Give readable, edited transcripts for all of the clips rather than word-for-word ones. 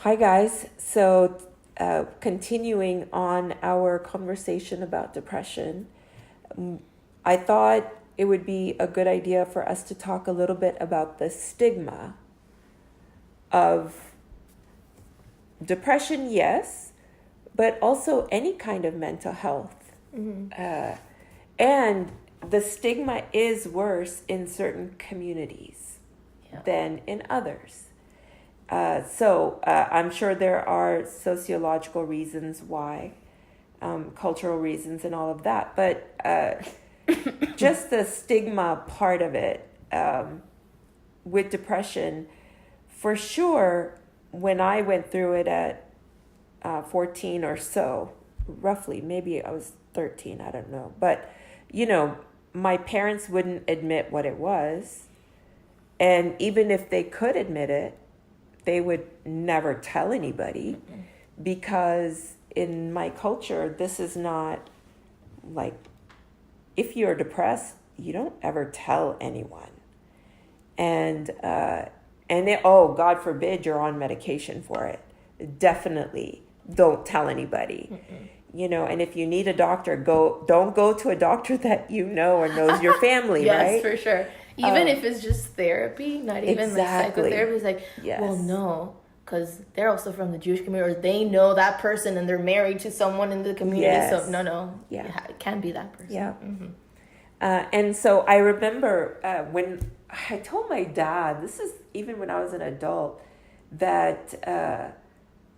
Hi, guys. So, continuing on our conversation about depression, I thought it would be a good idea for us to talk a little bit about the stigma of depression, yes, but also any kind of mental health. And the stigma is worse in certain communities than in others. So I'm sure there are sociological reasons why, cultural reasons and all of that. But just the stigma part of it with depression, for sure, when I went through it at 14 or so, roughly, maybe I was 13, I don't know. But, my parents wouldn't admit what it was. And even if they could admit it, they would never tell anybody because in my culture, this is not like, if you're depressed, you don't ever tell anyone. And God forbid you're on medication for it. Definitely don't tell anybody. And if you need a doctor, don't go to a doctor that you know or knows your family, right? Yes, for sure. Even if it's just therapy, not even like psychotherapy. It's like, well, no, because they're also from the Jewish community, or they know that person and they're married to someone in the community. Yes. So no, it can't be that person. Yeah. And so I remember when I told my dad, this is even when I was an adult, that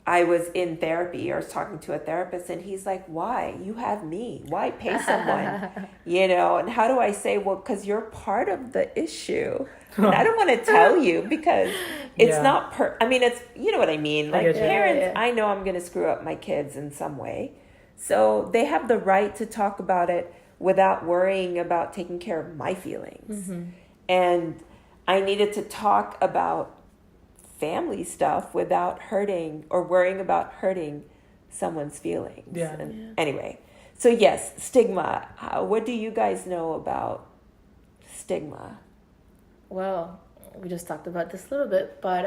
I was in therapy or I was talking to a therapist, and he's like, why? You have me. Why pay someone? And how do I say, well, because you're part of the issue. And I don't want to tell you because it's not it's, you know what I mean? Like parents, I know I'm going to screw up my kids in some way. So they have the right to talk about it without worrying about taking care of my feelings. And I needed to talk about family stuff without hurting or worrying about hurting someone's feelings. Anyway, so yes, stigma. What do you guys know about stigma? Well, we just talked about this a little bit, but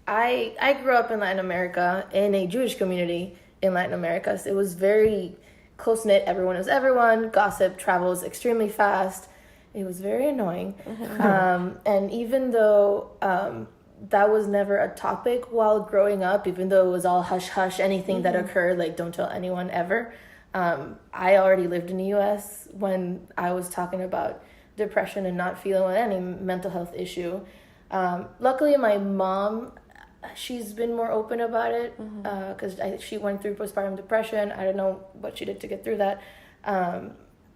I grew up in Latin America, in a Jewish community in Latin America. So it was very close-knit. Everyone knows everyone. Gossip travels extremely fast. It was very annoying. And even though that was never a topic while growing up, even though it was all hush-hush, anything that occurred, like, don't tell anyone ever. I already lived in the U.S. when I was talking about depression and not feeling any mental health issue. Luckily, my mom, she's been more open about it because she went through postpartum depression. I don't know what she did to get through that.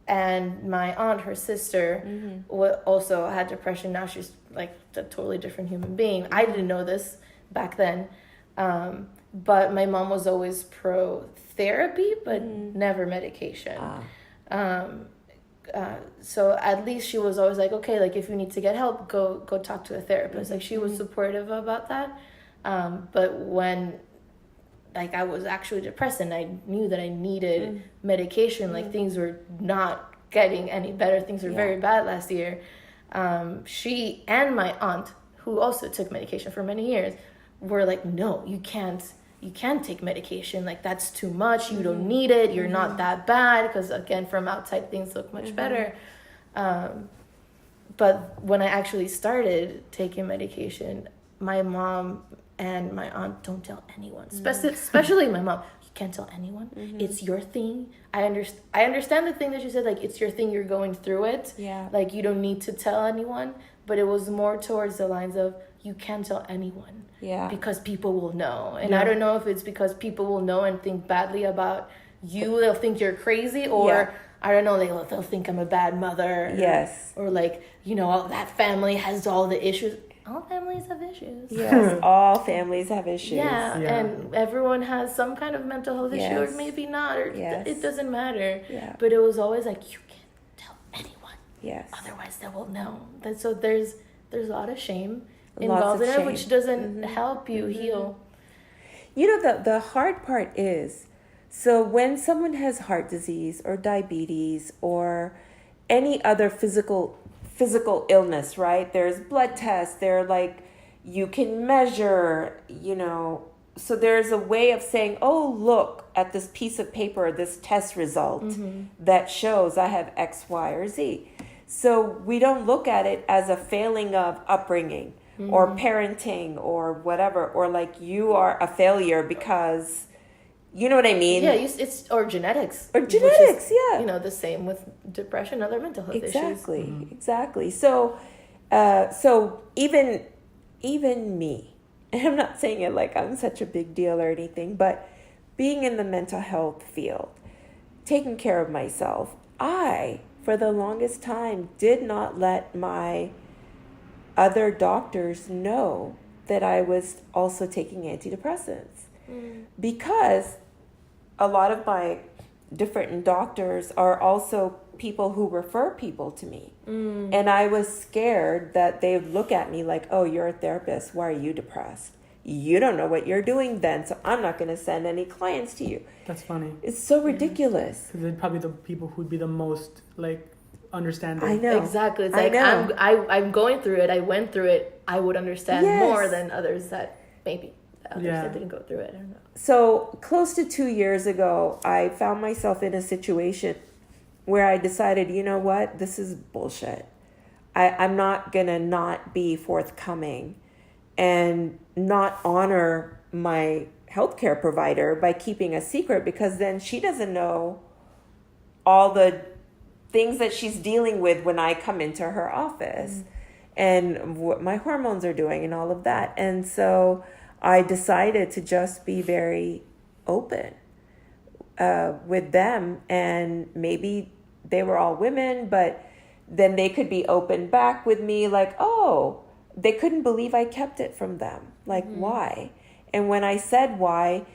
And my aunt, her sister, also had depression. Now she's like a totally different human being. I didn't know this back then. But my mom was always pro therapy, but never medication. So at least she was always like, okay, like if you need to get help, go talk to a therapist. Like she was supportive about that. But when like I was actually depressed and I knew that I needed medication, like things were not getting any better. Things were very bad last year. She and my aunt, who also took medication for many years, were like, no, you can't take medication. Like that's too much. You don't need it. You're not that bad. Because again, from outside things look much better. But when I actually started taking medication, my mom and my aunt don't tell anyone, especially my mom. You can't tell anyone. It's your thing. I understand the thing that you said, like it's your thing. You're going through it. Like you don't need to tell anyone. But it was more towards the lines of you can't tell anyone. Because people will know. And I don't know if it's because people will know and think badly about you. They'll think you're crazy, or I don't know. They'll think I'm a bad mother. Or like that family has all the issues. All families have issues. Yes, all families have issues. And everyone has some kind of mental health issue, or maybe not, or it doesn't matter. But it was always like, you can't tell anyone. Otherwise they will know. So there's a lot of shame involved in it, which doesn't help you heal. The hard part is, so when someone has heart disease or diabetes or any other physical illness, right? There's blood tests. They're like, you can measure, so there's a way of saying, oh, look at this piece of paper, this test result that shows I have X, Y, or Z. So we don't look at it as a failing of upbringing or parenting or whatever, or like you are a failure because, you know what I mean? Yeah, it's or genetics. Or genetics, is, yeah. You know, the same with depression, other mental health issues. Exactly. So even me, and I'm not saying it like I'm such a big deal or anything, but being in the mental health field, taking care of myself, I, for the longest time, did not let my other doctors know that I was also taking antidepressants. Because a lot of my different doctors are also people who refer people to me. And I was scared that they would look at me like, oh, you're a therapist. Why are you depressed? You don't know what you're doing then, so I'm not going to send any clients to you. That's funny. It's so ridiculous. Because they're probably the people who'd be the most, like, understanding. I know. Exactly. It's like, I'm going through it. I went through it. I would understand more than others that maybe that didn't go through it. I don't know. So close to 2 years ago, I found myself in a situation where I decided, you know what, this is bullshit. I'm not going to not be forthcoming and not honor my healthcare provider by keeping a secret, because then she doesn't know all the things that she's dealing with when I come into her office and what my hormones are doing and all of that. And so I decided to just be very open with them, and maybe they were all women, but then they could be open back with me like, oh, they couldn't believe I kept it from them. Like, why? And when I said why,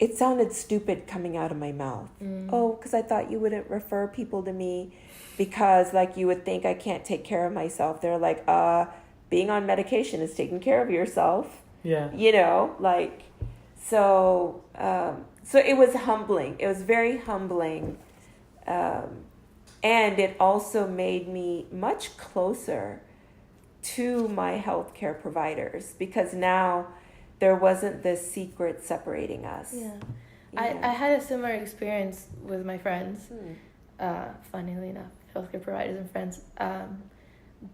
it sounded stupid coming out of my mouth. Oh, because I thought you wouldn't refer people to me because, like, you would think I can't take care of myself. They're like, being on medication is taking care of yourself. Yeah. You know, like, so it was humbling. It was very humbling. And it also made me much closer to my healthcare providers, because now there wasn't this secret separating us. Yeah. I had a similar experience with my friends, funnily enough, healthcare providers and friends.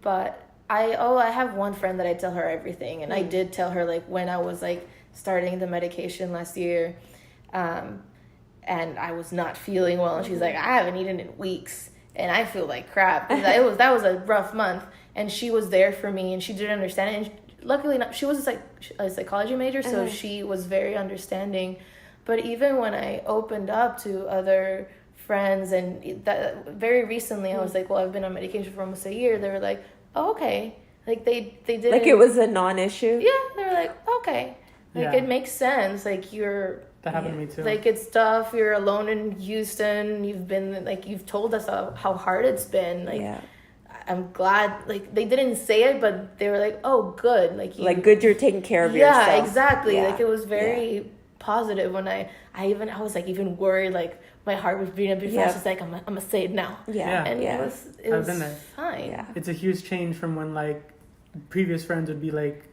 But I have one friend that I tell her everything, and I did tell her, like, when I was, like, starting the medication last year, and I was not feeling well, and she's like, I haven't eaten in weeks, and I feel like crap. That was a rough month, and she was there for me, and she did understand it, and luckily not, she was a psychology major, so she was very understanding. But even when I opened up to other friends, and that very recently I was like, well, I've been on medication for almost a year, they were like, oh, okay. Like, they didn't, like, it was a non-issue. Yeah, they were like, okay, like, it makes sense. Like, that happened to me too. Like, it's tough. You're alone in Houston. You've been, like, you've told us how hard it's been. Like, I'm glad, like, they didn't say it, but they were like, oh, good. Like, good, you're taking care of yourself. Yeah, exactly. Like, it was very positive when I was, like, even worried, like, my heart was beating a bit fast. It's like, I'm gonna say it now. And it was been there. fine. Yeah. It's a huge change from when, like, previous friends would be like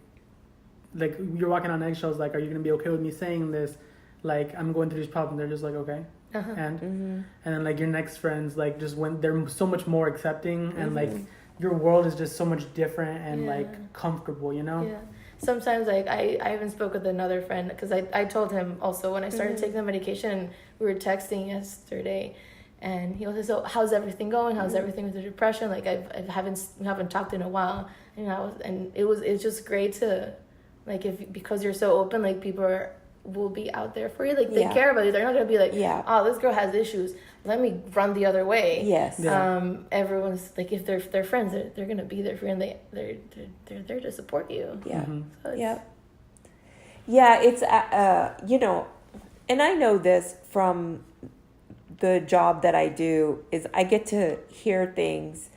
you're walking on eggshells, like, are you gonna be okay with me saying this? Like, I'm going through these problems. They're just like, okay. And then, like, your next friends, like, just when they're so much more accepting, and like your world is just so much different and like comfortable, you know? Sometimes, like, I even spoke with another friend, because I told him also when I started taking the medication, and we were texting yesterday, and he was like, so how's everything going? How's everything with the depression? Like, we haven't talked in a while, and it's just great to, like, because you're so open, like, people will be out there for you, like, they care about you. They're not gonna be like, oh, this girl has issues, let me run the other way. Everyone's like, if they're friends, they're gonna be there for you, and they're there to support you. So it's you know, and I know this from the job that I do, is I get to hear things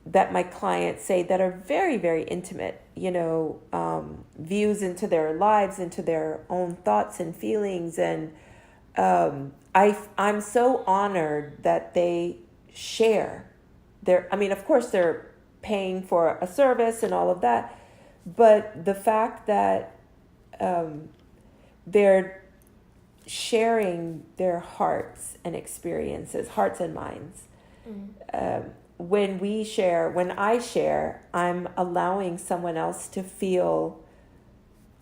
that my clients say that are very, very intimate, you know, views into their lives, into their own thoughts and feelings. And I'm so honored that they share of course they're paying for a service and all of that, but the fact that they're sharing their hearts and experiences, hearts and minds. When I share, I'm allowing someone else to feel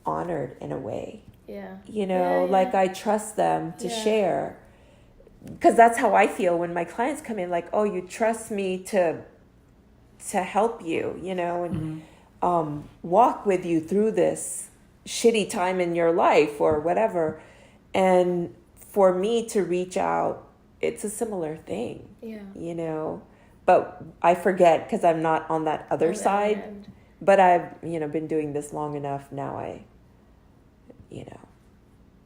honored in a way. Yeah. Like I trust them to share. Because that's how I feel when my clients come in, like, oh, you trust me to help you, and walk with you through this shitty time in your life or whatever. And for me to reach out, it's a similar thing, but I forget because I'm not on that other side. But I've, been doing this long enough now.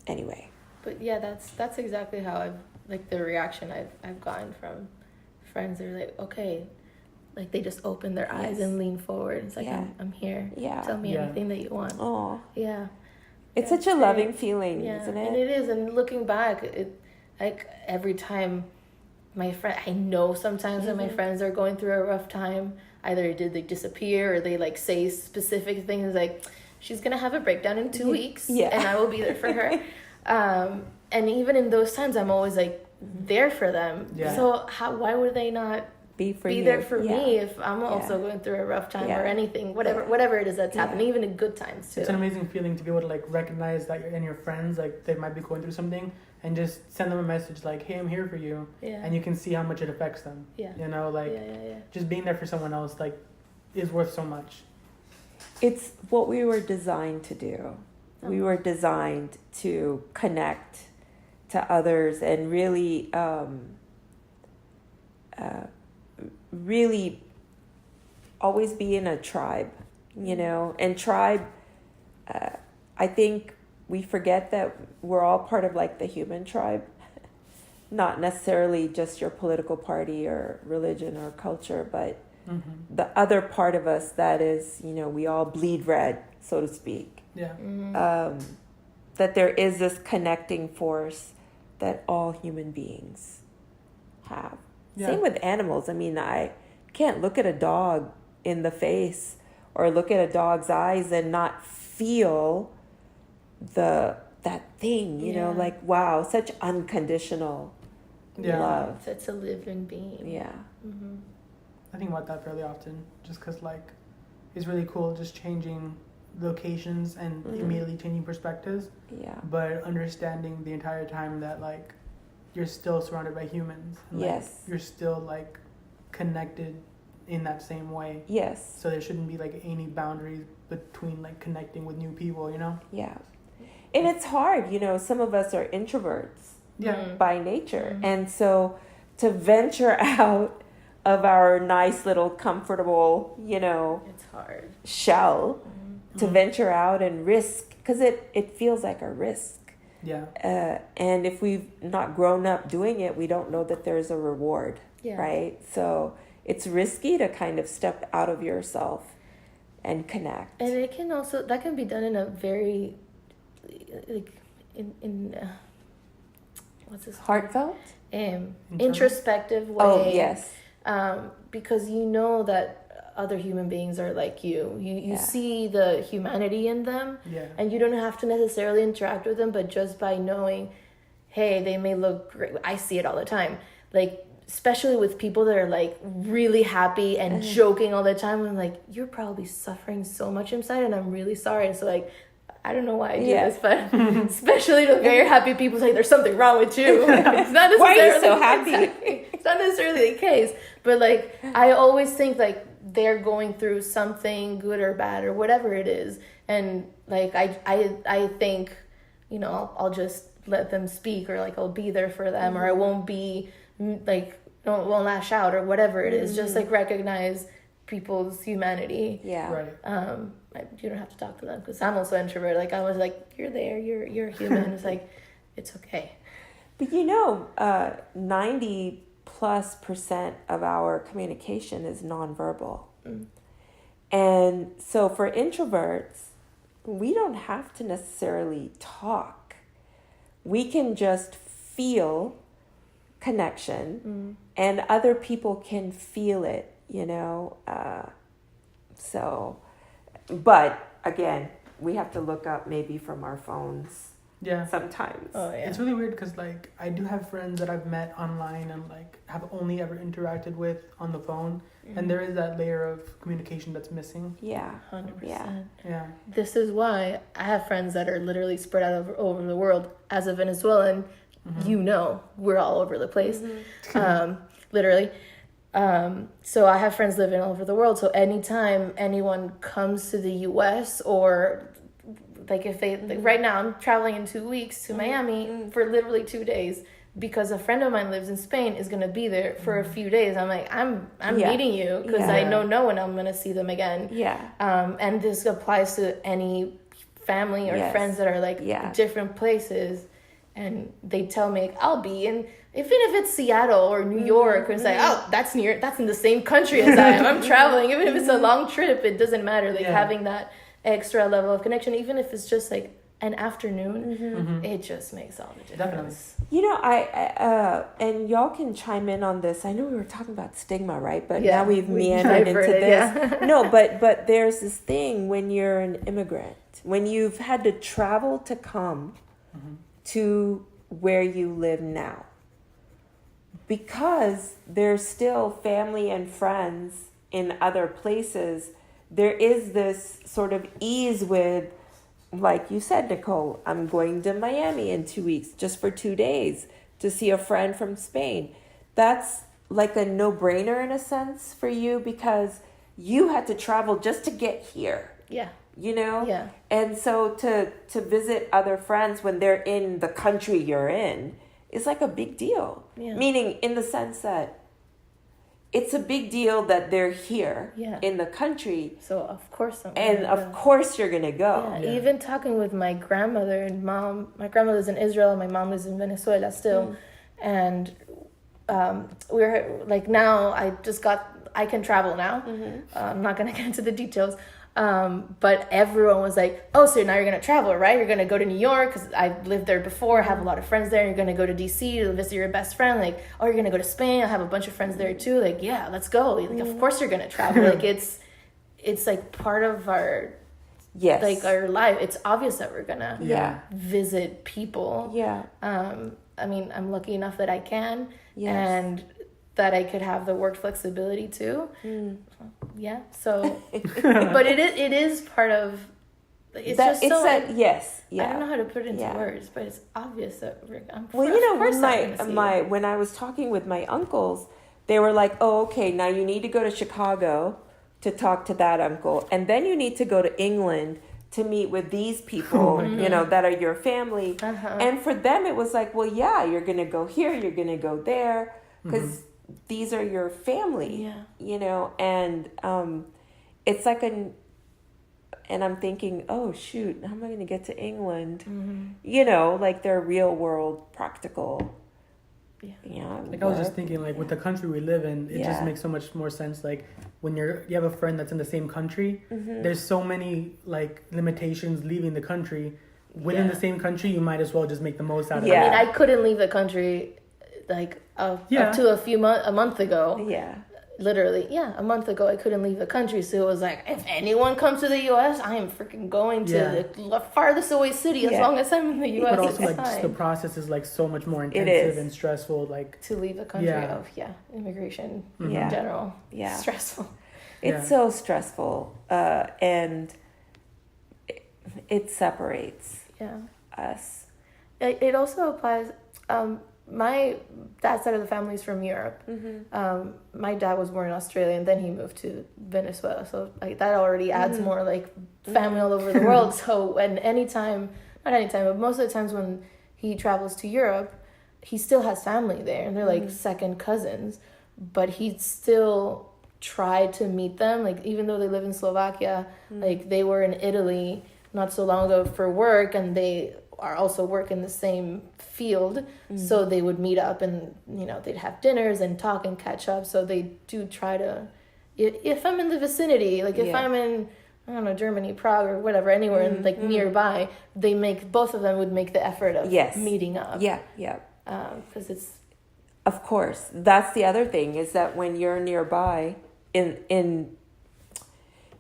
Anyway. But yeah, that's exactly how the reaction I've gotten from friends. They're like, okay, like they just open their eyes and lean forward. It's like, I'm here. Yeah. Tell me anything that you want. Oh. Yeah. It's such a loving feeling, isn't it? And it is. And looking back, like every time I know sometimes that my friends are going through a rough time, either did they disappear or they like say specific things like, she's going to have a breakdown in 2 weeks and I will be there for her. And even in those times, I'm always like there for them. Yeah. So why would they not be there for me if I'm also going through a rough time or anything, whatever it is that's happening, even in good times too. It's an amazing feeling to be able to like recognize that you're in your friends, like they might be going through something, and just send them a message like, hey, I'm here for you. Yeah. And you can see how much it affects them. Yeah. Just being there for someone else like is worth so much. It's what we were designed to do. We were designed to connect to others and really really always be in a tribe, and tribe, I think we forget that we're all part of like the human tribe, not necessarily just your political party or religion or culture, but the other part of us that is, we all bleed red, so to speak. Yeah. That there is this connecting force that all human beings have. Yeah. Same with animals. I mean, I can't look at a dog in the face or look at a dog's eyes and not feel that thing, like, wow, such unconditional love. It's a living being. Yeah. Mm-hmm. I think about that fairly often just because, like, it's really cool just changing locations and immediately changing perspectives. Yeah. But understanding the entire time that, like, you're still surrounded by humans. And, like, you're still, like, connected in that same way. Yes. So there shouldn't be, like, any boundaries between, like, connecting with new people, Yeah. And it's hard, some of us are introverts by nature. Mm-hmm. And so to venture out of our nice little comfortable, it's hard shell, to venture out and risk, because it feels like a risk. Yeah. And if we've not grown up doing it, we don't know that there's a reward, right? So it's risky to kind of step out of yourself and connect. And it can also, that can be done in a very, like, what's this? Heartfelt? Introspective way. Oh, yes. Because that other human beings are like you. You see the humanity in them, and you don't have to necessarily interact with them, but just by knowing, hey, they may look great. I see it all the time, like, especially with people that are like really happy and joking all the time. I'm like, you're probably suffering so much inside, and I'm really sorry. So, like, I don't know why I do this, but especially to very happy people, say there's something wrong with you. It's not necessarily, why are you so happy? It's not necessarily the case, but like, I always think like they're going through something good or bad or whatever it is, and like I think, I'll just let them speak, or like I'll be there for them, or I won't be like, won't lash out or whatever it is. Just like recognize people's humanity. Yeah. Right. You don't have to talk to them, because I'm also introvert. Like, I was like, you're there, you're human. It's like, it's okay. But 90+% of our communication is nonverbal. And so for introverts, we don't have to necessarily talk. We can just feel connection, and other people can feel it, but again, we have to look up maybe from our phones Yeah. Sometimes. Oh yeah. It's really weird because like I do have friends that I've met online and like have only ever interacted with on the phone, and there is that layer of communication that's missing. Yeah. 100%. Yeah. This is why I have friends that are literally spread out over the world. As a Venezuelan, you know, we're all over the place, literally. So I have friends living all over the world. So anytime anyone comes to the U.S. or like if they like right now I'm traveling in 2 weeks to Miami for literally 2 days because a friend of mine lives in Spain is gonna be there for a few days. I'm like I'm meeting you because I know when I'm gonna see them again. Yeah. And this applies to any family or friends that are like different places, and they tell me like, I'll be in. Even if it's Seattle or New York, it's like, oh, that's in the same country as I am. I'm traveling. Even if it's a long trip, it doesn't matter. Like having that extra level of connection, even if it's just like an afternoon, it just makes all the difference. You know, I and y'all can chime in on this. I know we were talking about stigma, right? But now we've meandered into this. Yeah. No, but there's this thing when you're an immigrant, when you've had to travel to come to where you live now, because there's still family and friends in other places. There is this sort of ease with, like you said, Nicole, I'm going to Miami in 2 weeks just for 2 days to see a friend from Spain. That's like a no-brainer in a sense for you because you had to travel just to get here. Yeah. You know? Yeah. And so to visit other friends when they're in the country you're in is like a big deal. Yeah. Meaning in the sense that it's a big deal that they're here in the country. So of course of course you're gonna go. Yeah. Even talking with my grandmother and mom. My grandmother's in Israel. My mom lives in Venezuela still, and we're like now. I can travel now. I'm not gonna get into the details. But everyone was like, oh, so now you're going to travel, right? You're going to go to New York because I've lived there before. I have a lot of friends there. You're going to go to DC to visit your best friend. Like, oh, you're going to go to Spain. I have a bunch of friends there too. Like, yeah, let's go. Like, of course you're going to travel. Like, it's like part of our, like our life. It's obvious that we're going to visit people. Yeah. I mean, I'm lucky enough that I can. Yes. And that I could have the work flexibility too. Yeah. So, but it is part of. It's that, just it's so. That, yes. Yeah. I don't know how to put it into words, but it's obvious that I'm. Well, you know, when I was talking with my uncles, they were like, "Oh, okay, now you need to go to Chicago to talk to that uncle, and then you need to go to England to meet with these people, you know, that are your family." And for them, it was like, "Well, yeah, you're gonna go here, you're gonna go there, because." These are your family, you know, and it's like and I'm thinking, oh, shoot, how am I going to get to England? You know, like they're real world practical. Yeah. Like I was just thinking, like with the country we live in, it just makes so much more sense. Like when you have a friend that's in the same country, there's so many like limitations leaving the country. Within the same country, you might as well just make the most out of it. I mean, I couldn't leave the country like up to a month ago. Yeah. Literally, a month ago I couldn't leave the country, so it was like, if anyone comes to the U.S., I am freaking going to the farthest away city as long as I'm in the U.S. But also, like, just the process is like so much more intensive and stressful. Like to leave the country immigration in general, stressful. It's so stressful, and it separates us. It also applies. My dad's side of the family is from Europe. My dad was born in Australia and then he moved to Venezuela. So like that already adds more like family all over the world. So not anytime, but most of the times when he travels to Europe, he still has family there and they're like second cousins. But he'd still try to meet them. Like even though they live in Slovakia, like they were in Italy not so long ago for work and they are also work in the same field, so they would meet up and you know they'd have dinners and talk and catch up. So they do try to, if I'm in the vicinity, like if I'm in I don't know Germany, Prague or whatever, anywhere in like nearby, both of them would make the effort of meeting up. Because it's of course that's the other thing is that when you're nearby in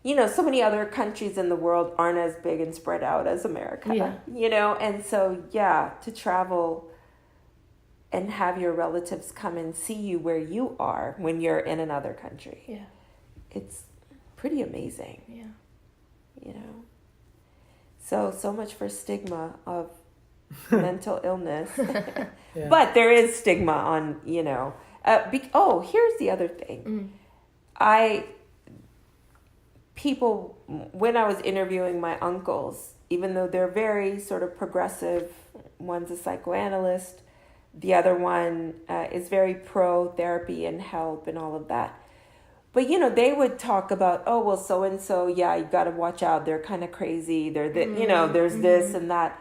so many other countries in the world aren't as big and spread out as America. Yeah. And so, to travel and have your relatives come and see you where you are when you're in another country. Yeah. It's pretty amazing. Yeah. So much for stigma of mental illness. Yeah. But there is stigma on, here's the other thing. People, when I was interviewing my uncles, even though they're very sort of progressive, one's a psychoanalyst, the other one is very pro therapy and help and all of that. But, they would talk about, oh, well, so-and-so, you got to watch out. They're kind of crazy. They're, there's this and that.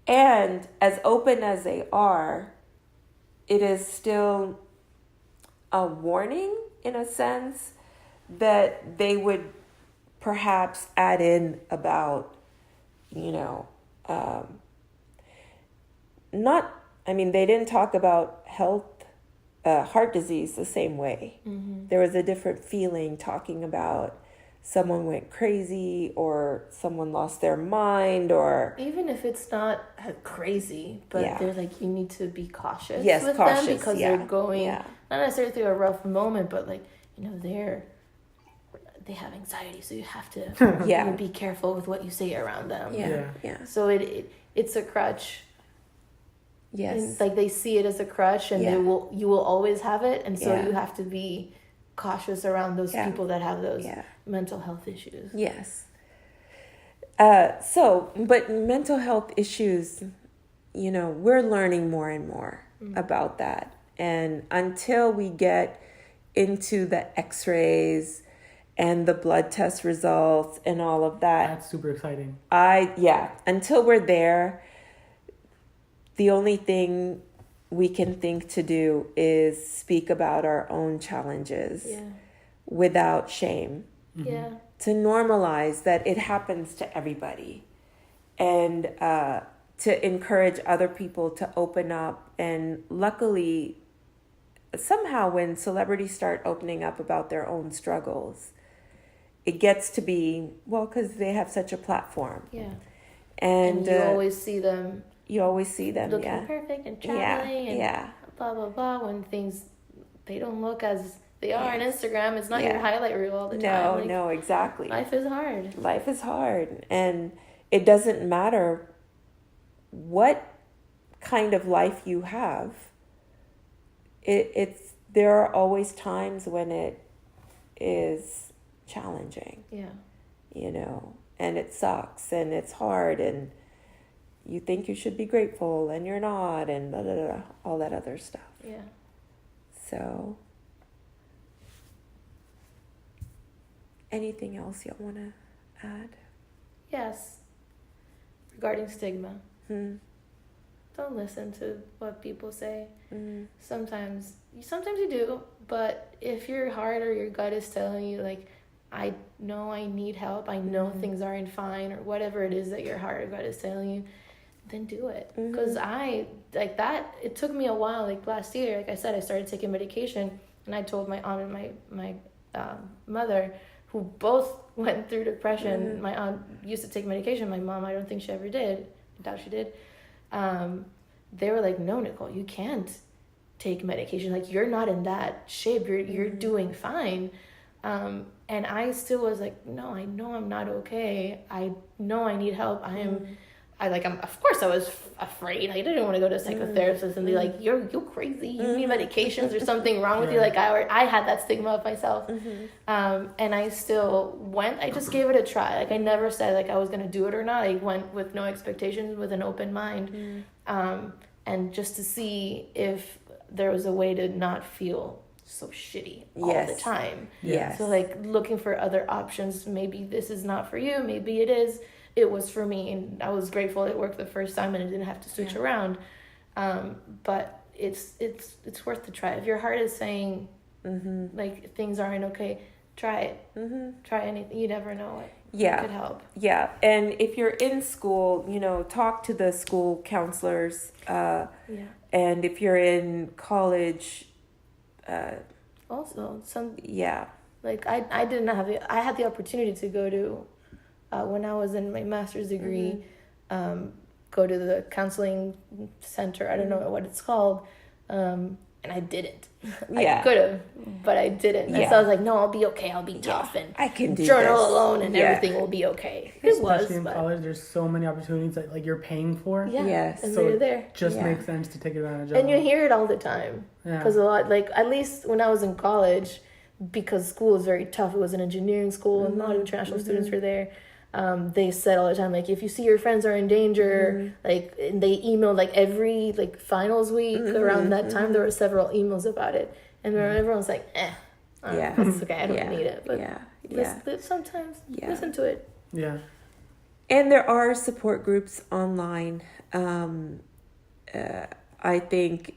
And as open as they are, it is still a warning, in a sense, that they would perhaps add in about, they didn't talk about heart disease the same way. Mm-hmm. There was a different feeling talking about someone went crazy or someone lost their mind, or even if it's not crazy, but they're like, you need to be cautious with them because they're going not necessarily through a rough moment, but they have anxiety, so you have to be careful with what you say around them. So it's a crutch. Yes. And, they see it as a crutch, and you will always have it, and so you have to be cautious around those people that have those mental health issues. Yes. But mental health issues, we're learning more and more about that. And until we get into the x-rays and the blood test results and all of that. That's super exciting. Until we're there, the only thing we can think to do is speak about our own challenges without shame. Yeah. To normalize that it happens to everybody, and to encourage other people to open up. And luckily, somehow when celebrities start opening up about their own struggles, it gets to be, because they have such a platform. Yeah. And you always see them. Looking perfect and traveling and blah, blah, blah, when they don't look as they are on Instagram. It's not your highlight reel all the time. No, exactly. Life is hard. Life is hard. And it doesn't matter what kind of life you have. There are always times when it is challenging. Yeah. And it sucks and it's hard and you think you should be grateful and you're not, and blah, blah, blah, all that other stuff. Yeah. So, anything else y'all want to add? Yes. Regarding stigma. Hmm. Don't listen to what people say. Mm. Sometimes you do, but if your heart or your gut is telling you, I know I need help, I know things aren't fine, or whatever it is that your heart or gut is telling you, then do it. Because it took me a while. Last year, like I said, I started taking medication, and I told my aunt and my mother, who both went through depression. My aunt used to take medication. My mom, I don't think she ever did. I doubt she did. They were like, no, Nicole, you can't take medication. You're not in that shape. You're doing fine. And I still was like, no, I know I'm not okay. I know I need help. Of course I was afraid. I didn't want to go to a psychotherapist and be like, you're crazy. You need medications or something wrong with you. I had that stigma of myself. And I still went. I just gave it a try. I never said I was going to do it or not. I went with no expectations, with an open mind. And just to see if there was a way to not feel so shitty all the time. Yes. So looking for other options. Maybe this is not for you. Maybe it is. It was for me, and I was grateful it worked the first time and I didn't have to switch around. But it's worth the try. If your heart is saying things aren't okay, try it. Try anything. You never know what could help. Yeah, and if you're in school, talk to the school counselors. And if you're in college, also some Like I did not have I had the opportunity to go to, when I was in my master's degree, go to the counseling center. I don't know what it's called. And I didn't. I could have, but I didn't. And so I was like, no, I'll be okay. I'll be tough and I can do journal this alone and everything will be okay. Especially in college, there's so many opportunities that like you're paying for. Yeah. Yes. And so they're there. It just makes sense to take advantage of. And you hear it all the time. Because a lot, like at least when I was in college, because school was very tough. It was an engineering school and a lot of international students were there. They said all the time, like, if you see your friends are in danger, like, and they emailed, like, every, like, finals week around that time, there were several emails about it. And everyone's like, it's okay, I don't need it. But sometimes listen to it. Yeah. And there are support groups online. I think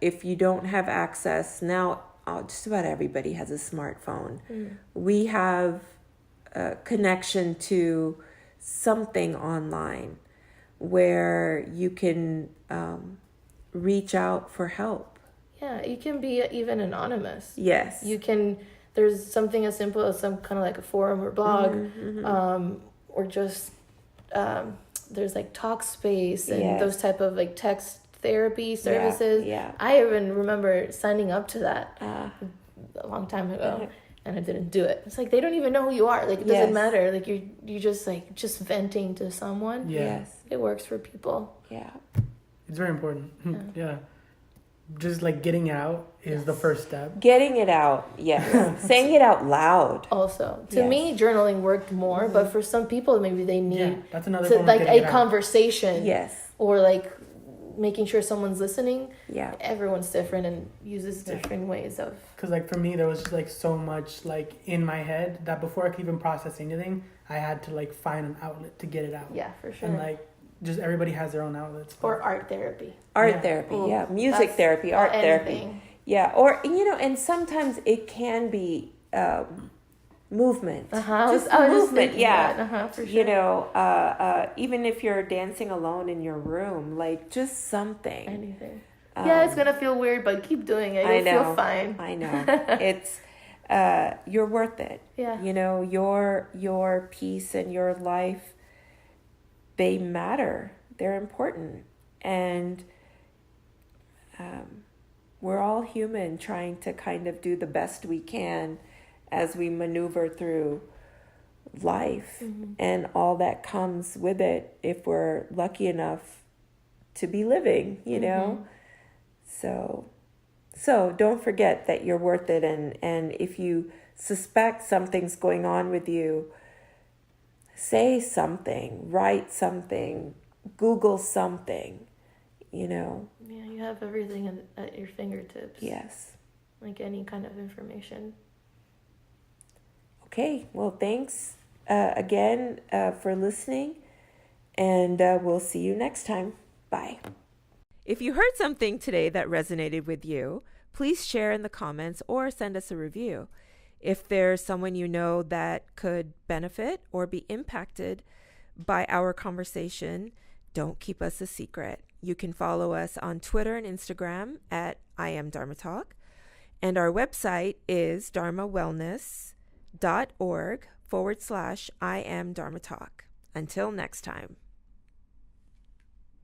if you don't have access, now just about everybody has a smartphone. We have connection to something online where you can reach out for help. Yeah, you can be even anonymous. Yes. You can, there's something as simple as some kind of like a forum or blog, or just, there's like Talkspace and those type of like text therapy services. I even remember signing up to that a long time ago. And I didn't do it. It's like they don't even know who you are. Like it doesn't matter. Like you're just like just venting to someone. Yes, it works for people. Yeah, it's very important. Yeah, just like getting it out is the first step. Getting it out, saying it out loud. Also, to me, journaling worked more. But for some people, maybe they need that's another like a conversation. Yes, or like making sure someone's listening. Yeah, everyone's different and uses different ways of. Because like for me, there was just like so much like in my head that before I could even process anything, I had to like find an outlet to get it out. Yeah, for sure. And like just everybody has their own outlets. Or art therapy. Therapy, music therapy, art therapy. Yeah, or and sometimes it can be movement. Just movement. For sure. Even if you're dancing alone in your room, like just something. Anything. It's gonna feel weird, but keep doing it. You'll feel fine. I know. It's you're worth it. Yeah. Your peace and your life, they matter. They're important, and we're all human, trying to kind of do the best we can as we maneuver through life and all that comes with it. If we're lucky enough to be living, So don't forget that you're worth it. And if you suspect something's going on with you, say something, write something, Google something, Yeah, you have everything at your fingertips. Yes. Like any kind of information. Okay, well, thanks again for listening. And we'll see you next time. Bye. If you heard something today that resonated with you, please share in the comments or send us a review. If there's someone you know that could benefit or be impacted by our conversation, don't keep us a secret. You can follow us on Twitter and Instagram at I Am Dharma Talk. And our website is dharmawellness.org/I Am Dharma Talk. Until next time.